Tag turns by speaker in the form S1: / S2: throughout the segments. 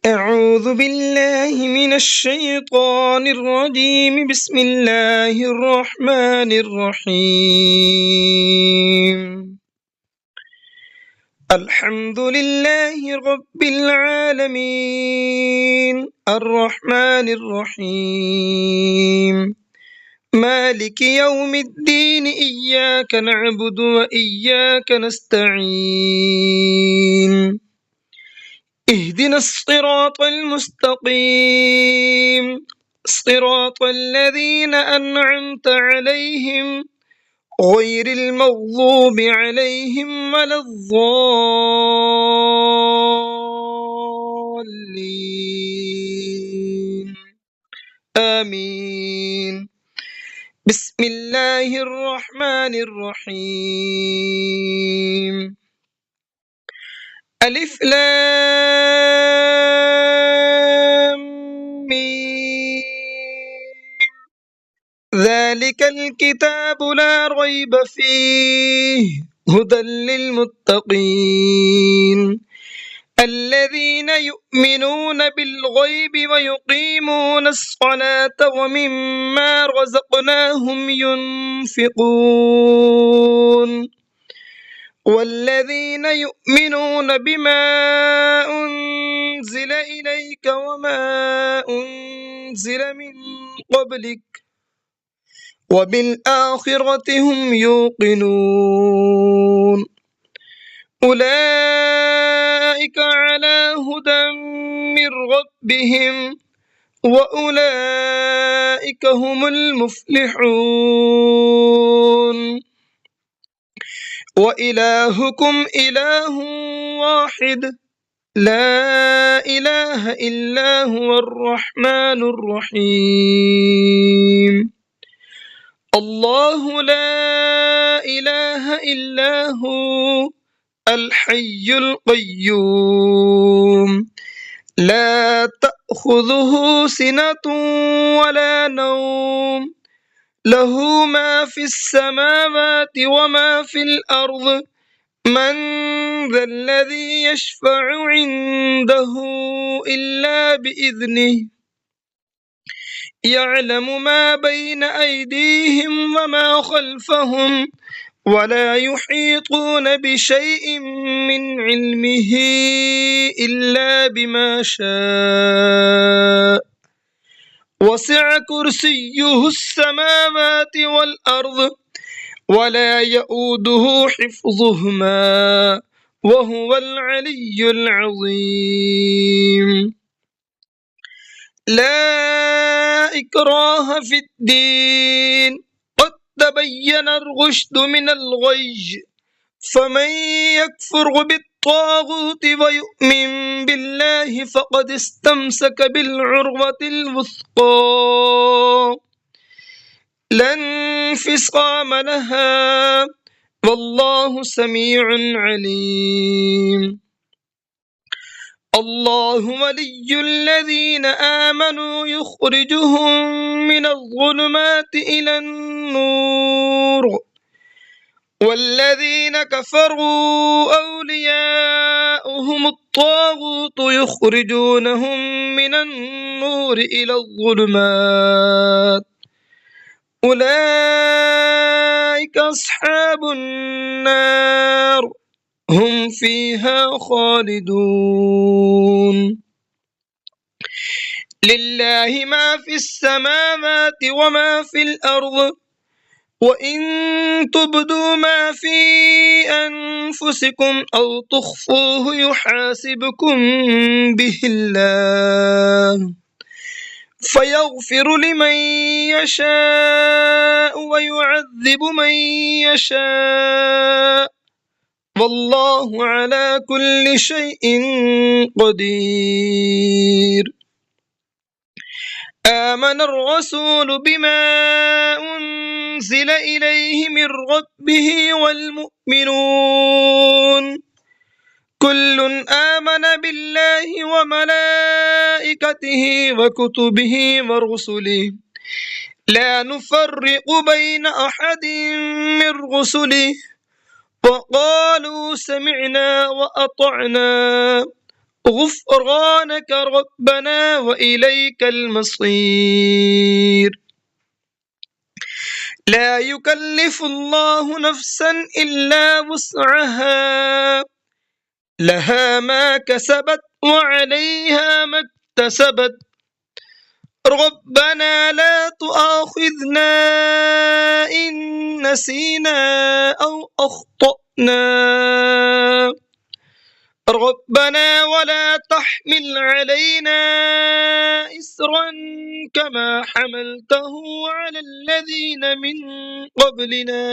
S1: أعوذ بالله من الشيطان الرجيم بسم الله الرحمن الرحيم الحمد لله رب العالمين الرحمن الرحيم مالك يوم الدين إياك نعبد وإياك نستعين اهدنا الصراط المستقيم صراط الذين أنعمت عليهم غير المغضوب عليهم ولا الضالين آمين بسم الله الرحمن الرحيم ألف لام ميم ذلك الكتاب لا ريب فيه هدى للمتقين الذين يؤمنون بالغيب ويقيمون الصلاة ومما رزقناهم ينفقون والذين يؤمنون بما أنزل إليك وما أنزل من قبلك وبالآخرة هم يوقنون أولئك على هدى من ربهم وأولئك هم المفلحون وإلهكم إله واحد لا إله إلا هو الرحمن الرحيم الله لا إله إلا هو الحي القيوم لا تأخذه سنة ولا نوم له ما في السماوات وما في الأرض من ذا الذي يشفع عنده إلا بإذنه يعلم ما بين أيديهم وما خلفهم ولا يحيطون بشيء من علمه إلا بما شاء وسع كرسيه السماوات والأرض ولا يؤوده حفظهما وهو العلي العظيم لا إكراه في الدين قد تبين الرشد من الغي فمن يكفر بالطاغوت ويؤمن بالله فقد استمسك بالعروة الوثقى لا انفصام لها والله سميع عليم الله ولي الذين آمنوا يخرجهم من الظلمات إلى النور والذين كفروا أولياؤهم الطاغوت يخرجونهم من النور إلى الظلمات أولئك أصحاب النار هم فيها خالدون لله ما في السماوات وما في الأرض وإن تبدوا ما في أنفسكم أو تخفوه يحاسبكم به الله فيغفر لمن يشاء ويعذب من يشاء والله على كل شيء قدير آمن الرسول بما أنزل إليه من ربه والمؤمنون كل آمن بالله وملائكته وكتبه ورسله لا نفرق بين أحد من رسله وقالوا سمعنا وأطعنا غفرانك ربنا وإليك المصير. لا يكلف الله نفسا إلا وسعها، لها ما كسبت وعليها ما اكتسبت. ربنا لا تؤاخذنا إن نسينا أو أخطأنا، ربنا ولا تحمل علينا إسرا كما حملته على الذين من قبلنا،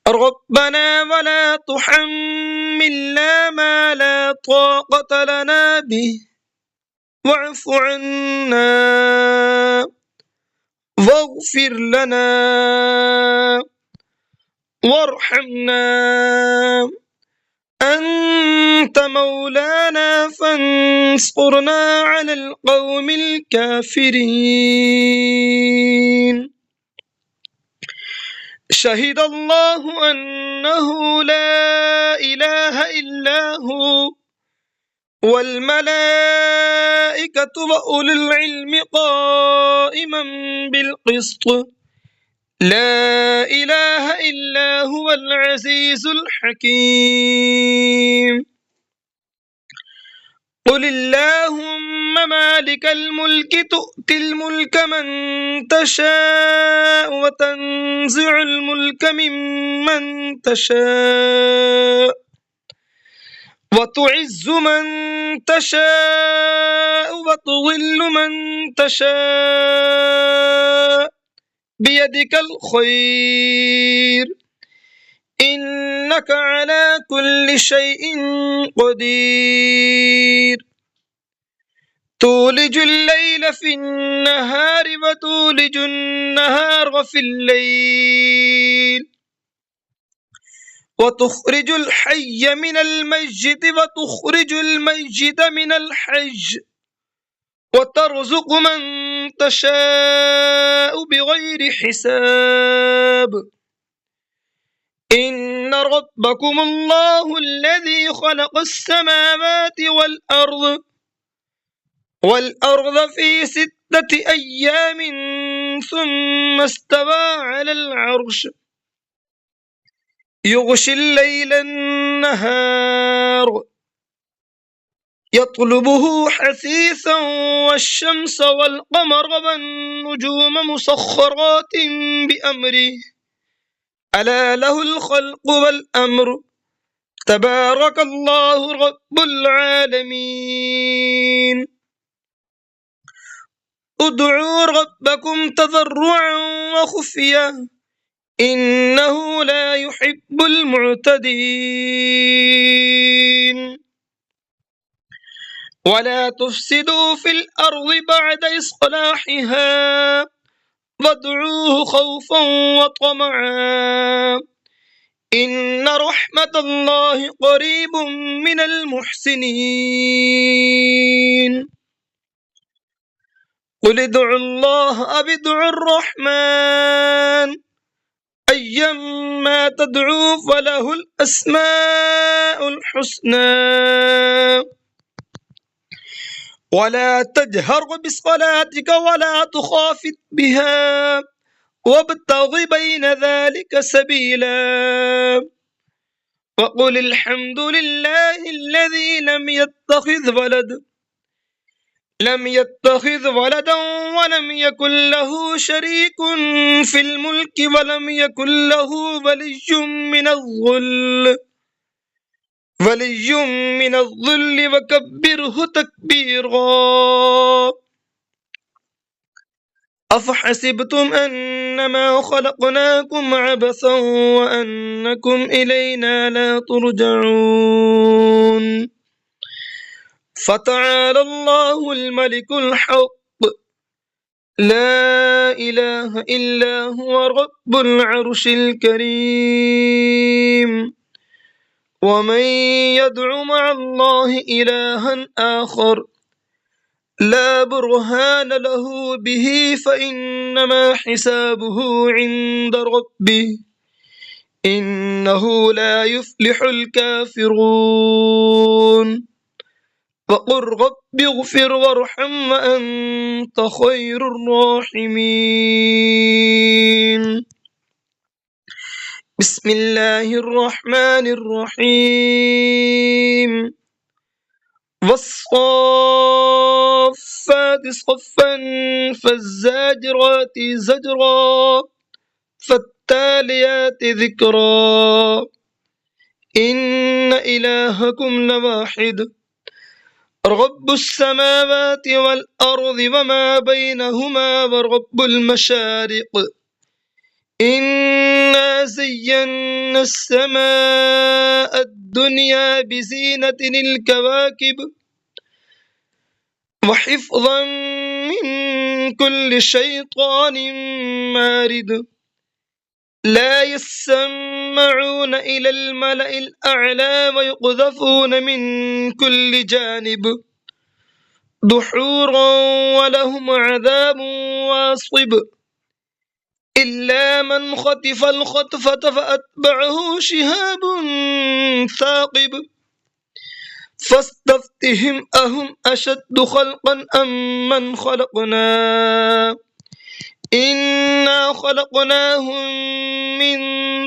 S1: ربنا ولا تحملنا ما لا طاقة لنا به واعف عنا واغفر لنا وارحمنا أنت مولانا فانصرنا على القوم الكافرين. شهد الله أنه لا إله إلا هو والملائكة وأولو العلم قائما بالقسط، لا إله إلا هو العزيز الحكيم. قل اللهم مالك الملك تؤتي الملك من تشاء وتنزع الملك ممن تشاء وتعز من تشاء وتضل من تشاء بيدك الخير إنك على كل شيء قدير. تولج الليل في النهار وتولج النهار في الليل وتخرج الحي من الميت وتخرج الميت من الحي وترزق من تشاء بغير حساب. إن ربكم الله الذي خلق السماوات والأرض في 6 أيام ثم استوى على العرش يغشي الليل النهار يطلبه حثيثا والشمس والقمر والنجوم مسخرات بأمره ألا له الخلق والأمر تبارك الله رب العالمين. ادعوا ربكم تضرعا وخفية إنه لا يحب المعتدين. ولا تفسدوا في الأرض بعد إصلاحها وادعوه خوفا وطمعا إن رحمة الله قريب من المحسنين. قل ادعوا الله أو ادعوا الرحمن أيما تدعوا فله الأسماء الحسنى. ولا تجهر بصلاتك ولا تخافت بها وابتغ بين ذلك سبيلا. وقل الحمد لله الذي لم يتخذ ولدا ولم يكن له شريك في الملك ولم يكن له ولي من الظل وكبره تكبيرا. أفحسبتم أنما خلقناكم عبثا وأنكم إلينا لا ترجعون. فتعالى الله الملك الحق لا إله إلا هو رب العرش الكريم. ومن يدع مع الله إلها آخر لا برهان له به فإنما حسابه عند ربه إنه لا يفلح الكافرون وقل رب اغفر وارحم وأنت خير الراحمين بسم الله الرحمن الرحيم والصافات صفا فالزاجرات زجرا فالتاليات ذكرا إن إلهكم لواحد رب السماوات والأرض وما بينهما ورب المشارق إنا زينا السماء الدنيا بزينة الكواكب وحفظا من كل شيطان مارد لا يسمعون إلى الملأ الأعلى ويقذفون من كل جانب دحورا ولهم عذاب واصب إلا من خطف الخطفة فأتبعه شهاب ثاقب فاستفتهم أهم أشد خلقا أم من خلقنا إنا خلقناهم من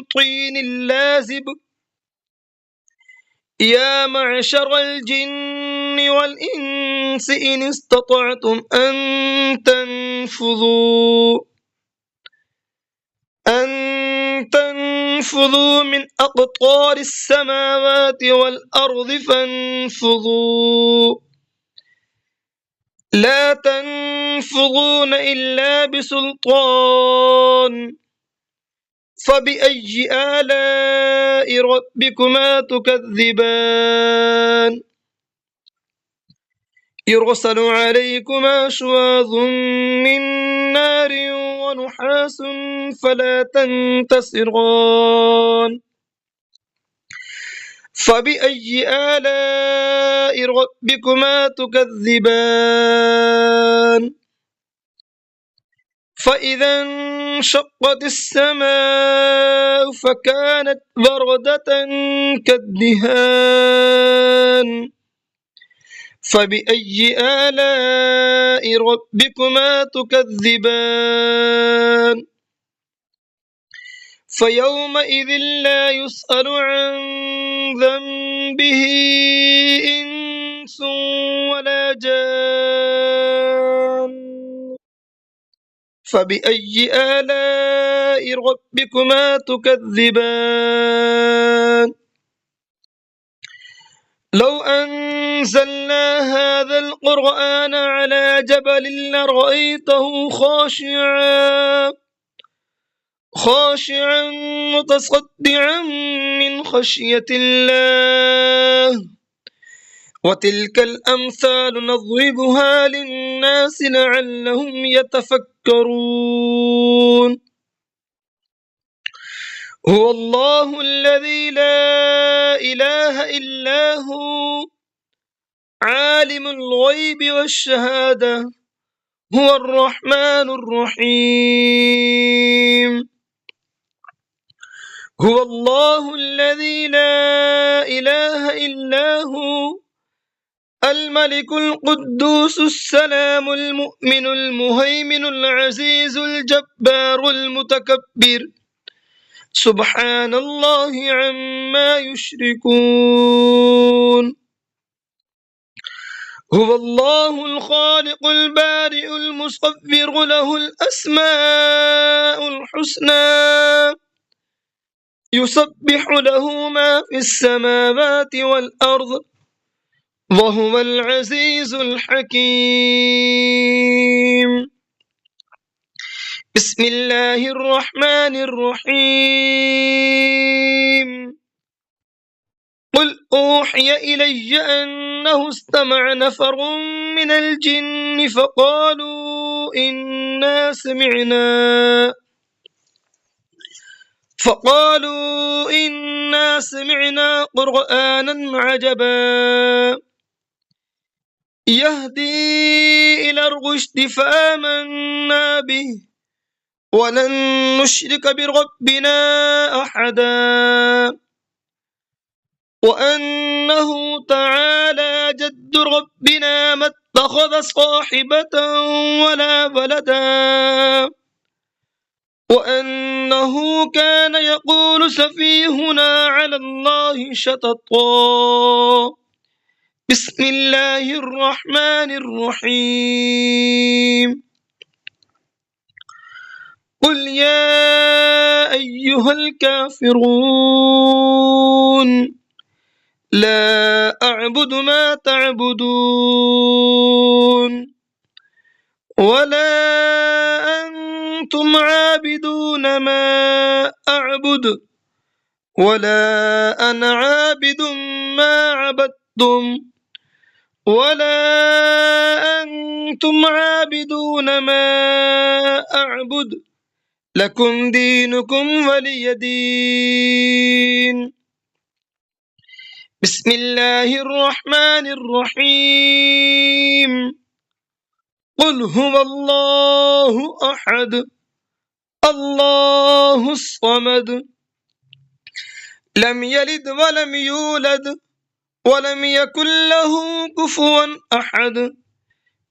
S1: طين لازب يا معشر الجن والإنس إن استطعتم أن تنفذوا من أقطار السماوات والأرض فانفذوا لا تنفذون إلا بسلطان فبأي آلاء ربكما تكذبان يرسل عليكما شواظ من نار ونحاس فلا تنتصران فبأي آلاء ربكما تكذبان فإذا انشقت السماء فكانت وردة كالدهان فبأي آلاء ربكما تكذبان فيومئذ لا يسأل عن ذنبه إنس ولا جان فبأي آلاء ربكما تكذبان لو أنزلنا هذا القرآن على جبل لرأيته خاشعا متصدعا من خشية الله وتلك الأمثال نضربها للناس لعلهم يتفكرون هو الله الذي لا إله إلا هو عالم الغيب والشهادة هو الرحمن الرحيم هو الله الذي لا إله إلا هو الملك القدوس السلام المؤمن المهيمن العزيز الجبار المتكبر سبحان الله عما يشركون هو الله الخالق البارئ المصور له الأسماء الحسنى يسبح له ما في السماوات والأرض وهو العزيز الحكيم بسم الله الرحمن الرحيم قل أوحي إلي أنه استمع نفر من الجن فقالوا إنا سمعنا قرآنا عجبا يهدي إلى الرشد فآمنا به ولن نشرك بربنا أحدا وأنه تعالى جد ربنا ما اتخذ صاحبة ولا ولدا وأنه كان يقول سفيهنا على الله شططا بسم الله الرحمن الرحيم قل يا أيها الكافرون لا أعبد ما تعبدون ولا أنتم عابدون ما أعبد ولا أنا عابد ما عبدتم ولا أنتم عابدون ما أعبد لكم دينكم ولي دين بسم الله الرحمن الرحيم قل هو الله أحد الله الصمد لم يلد ولم يولد ولم يكن له كفوا أحد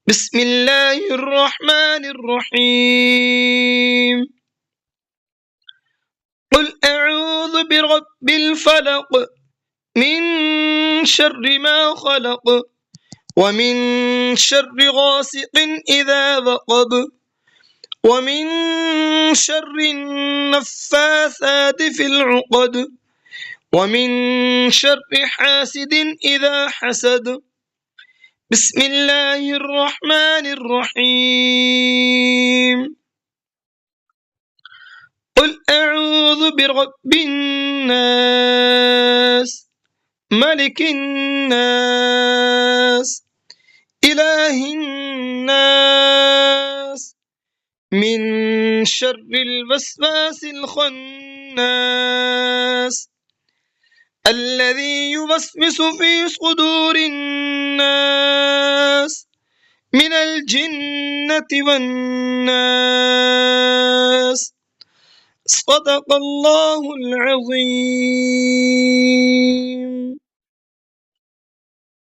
S1: بسم الله الرحمن الرحيم قل أعوذ برب الفلق من شر ما خلق ومن شر غاسق إذا وقب ومن شر النفاثات في العقد ومن شر حاسد إذا حسد بسم الله الرحمن الرحيم قل أعوذ برب الناس ملك الناس إله الناس من شر الوسواس الخناس الذي يوسوس في صدور الناس من الجنة والناس صدق الله العظيم.